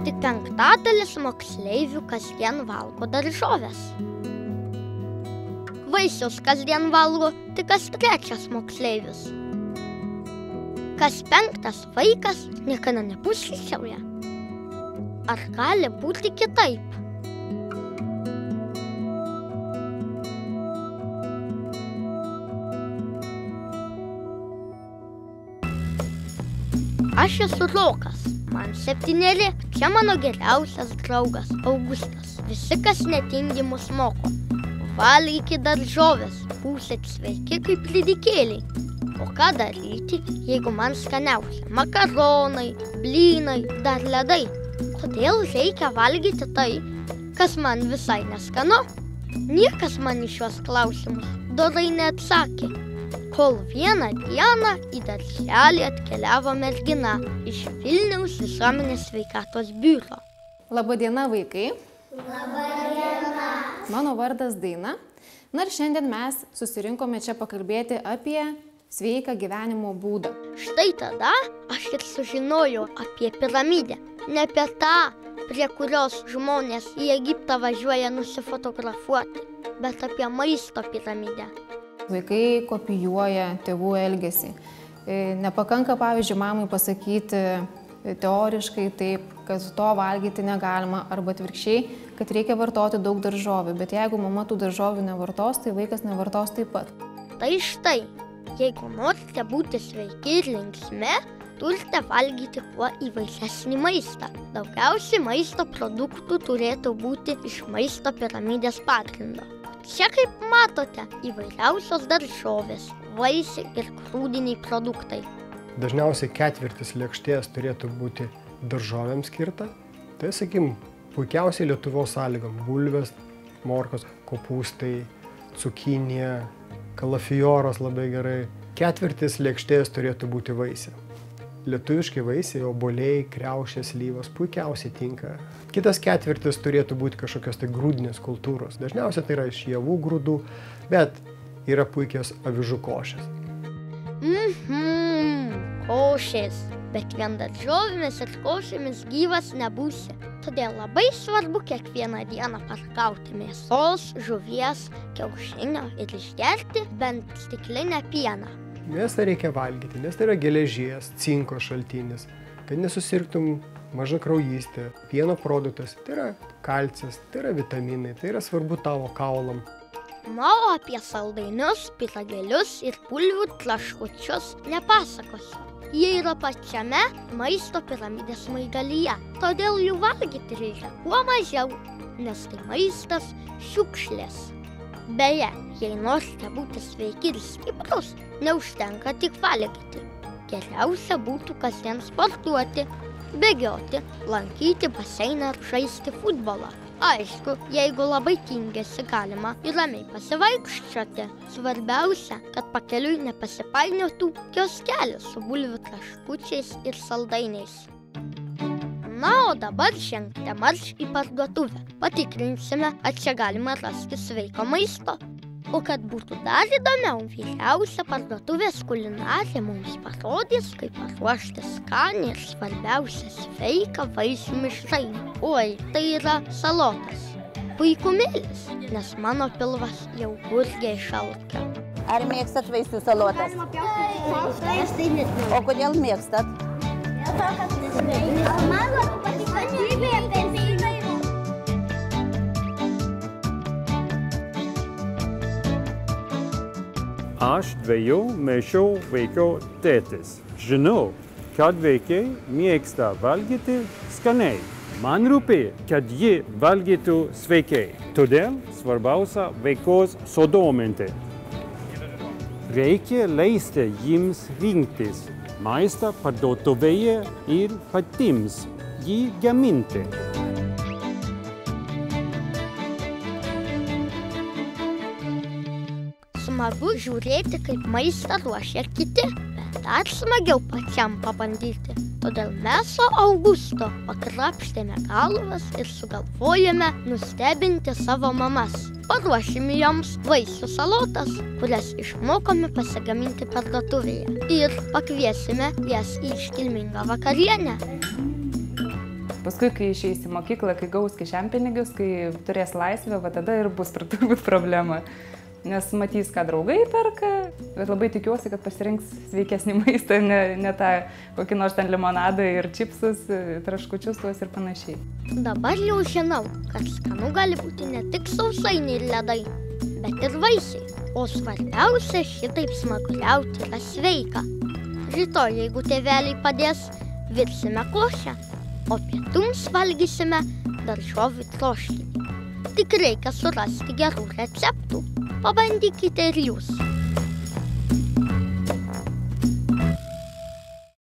tik 1/5 moksleivių kasdien valgo daržoves. Vaisius kasdien valgo tik kas 3 moksleivis. Kas 5 vaikas niekada nepusryčiauja. Ar gali būti kitaip? Aš esu Rokas, man 7, čia mano geriausias draugas Augustas. Visi, kas netingi, mus moko. Valgykit daržoves, būsit sveiki kaip ridikėliai. O ką daryti, jeigu man skaniausia makaronai, blynai, dar ledai? Kodėl reikia valgyti tai, kas man visai neskanu? Niekas man į šios klausimus dorai neatsakė. Kol vieną dieną į darželį atkeliavo mergina iš Vilniaus visuomenės sveikatos biuro. Labadiena, vaikai. Labadiena. Mano vardas Daina. Na ir šiandien mes susirinkome čia pakalbėti apie sveiką gyvenimo būdą. Štai tada aš ir sužinojau apie piramidę. Ne apie tą, prie kurios žmonės į Egiptą važiuoja nusifotografuoti, bet apie maisto piramidę. Vaikai kopijuoja tėvų elgesį. Nepakanka, pavyzdžiui, mamai pasakyti teoriškai taip, kad to valgyti negalima, arba atvirkščiai, kad reikia vartoti daug daržovių, bet jeigu mama tų daržovių nevartos, tai vaikas nevartos taip pat. Tai štai, jeigu norite būti sveiki ir linksmi, turite valgyti kuo įvairiesnį maistą. Daugiausiai maisto produktų turėtų būti iš maisto piramidės pagrindo. Čia, kaip matote, įvairiausios daržovės, vaisiai ir grūdiniai produktai. Dažniausiai 1/4 lėkštės turėtų būti daržovėms skirta. Tai, sakykim, puikiausiai Lietuvos sąlygom: bulvės, morkos, kopūstai, cukinija, kalafijoras labai gerai. 1/4 lėkštės turėtų būti vaisiai. Lietuviški vaisiai, obuoliai, kriaušės, slyvos puikiausiai tinka. Kitas 1/4 turėtų būti kažkokios tai grūdinės kultūros. Dažniausiai tai yra iš javų grūdų, bet yra puikios avižų košės. Košės. Bet vien daržovėmis ir košėmis gyvas nebūsi. Todėl labai svarbu kiekvieną dieną paragauti mėsos, žuvies, kiaušinio ir išgerti bent stiklinę pieną. Mėsą reikia valgyti, nes tai yra geležies, cinko šaltinis, kad nesusirgtum mažakraujystė. Pieno produktas, tai yra kalcis, tai yra vitaminai, tai yra svarbu tavo kaulam. Na, o apie saldainius, pyragėlius ir bulvių traškučius nepasakosiu. Jie yra pačiame maisto piramidės smaigalyje, todėl jų valgyti reikia kuo mažiau, nes tai maistas šiukšlės. Beje, jei norite būti sveiki ir stiprus, neužtenka tik valgyti. Geriausia būtų kasdien sportuoti, bėgioti, lankyti baseiną ar žaisti futbolą. Aišku, jeigu labai tingėsi, galima ir ramiai pasivaikščioti. Svarbiausia, kad pakeliui nepasipainiotų kioskelis su bulvių traškučiais ir saldainiais. Na, o dabar žengte marš į parduotuvę. Patikrinsime, ar čia galima rasti sveiko maisto. O kad būtų dar įdomiau, vyriausia parduotuvės kulinarė mums parodys, kaip paruošti skanią ir svarbiausia sveiką vaisių mišrainį. Oi, tai yra salotas. Puikumėlis, nes mano pilvas jau gurgia iš alkio. Ar mėgstat vaisių salotas? O kodėl mėgstat? Aš 2 metų vaikų tėtis. Žinau, kad vaikai mėgsta valgyti skaniai. Man rūpi, kad jie valgytų sveikai. Todėl svarbiausia vaikus sudominti. Reikia leisti jiems rinktis maistą parduotuvėje ir patiems jį gaminti. Smagu žiūrėti, kaip maistą ruošia kiti, bet dar smagiau pačiam pabandyti. Todėl mes su Augusto pakrapštėme galvas ir sugalvojame nustebinti savo mamas. Paruošime joms vaisių salotas, kurias išmokome pasigaminti parduotuvėje. Ir pakviesime jas į iškilmingą vakarienę. Paskui, kai išeis į mokyklą, kai gaus kišenpinigius, kai turės laisvę, va tada ir bus turbūt problema. Nes matys, ką draugai perka, bet labai tikiuosi, kad pasirinks sveikesnį maistą, ne tą kokį nors ten limonadą ir čipsus, traškučius tuos ir panašiai. Dabar jau žinau, kad skanu gali būti ne tik sausainiai ir ledai, bet ir vaisiai. O svarbiausia, šitaip smaguriauti yra sveika. Rytoj, jeigu tėveliai padės, virsime košę, o pietums valgysime daržovių troškinį. Tik reikia surasti gerų receptų. Pabandykite ir jūs.